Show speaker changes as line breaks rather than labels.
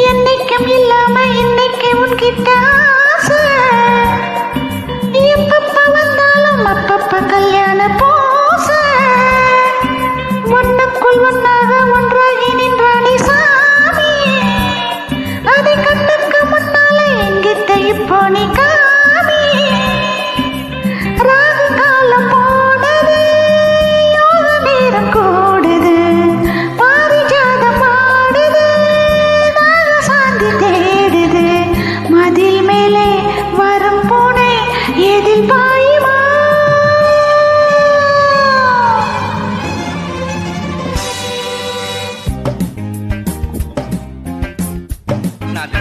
என்னைக்கும் இல்லாம இன்னைக்கு உன்கிட்ட ஆசை. எப்பப்ப வந்தாலும் அப்பப்ப கல்யாண போச. ஒண்ணுக்குள் ஒன்னாக ஒன்றாகி நின்றானே சாமி. அதை கண்ணுக்கு முன்னால எங்கிட்ட இப்போ நீ காமி. ராகு காலம் போனது, யோக நேரம் கூடுது, பாரிஜாதம் ஆடுது, சாந்தி தேடுது. மதில் மேலே வரும் பூனை எதில் பாயுமா?
நான்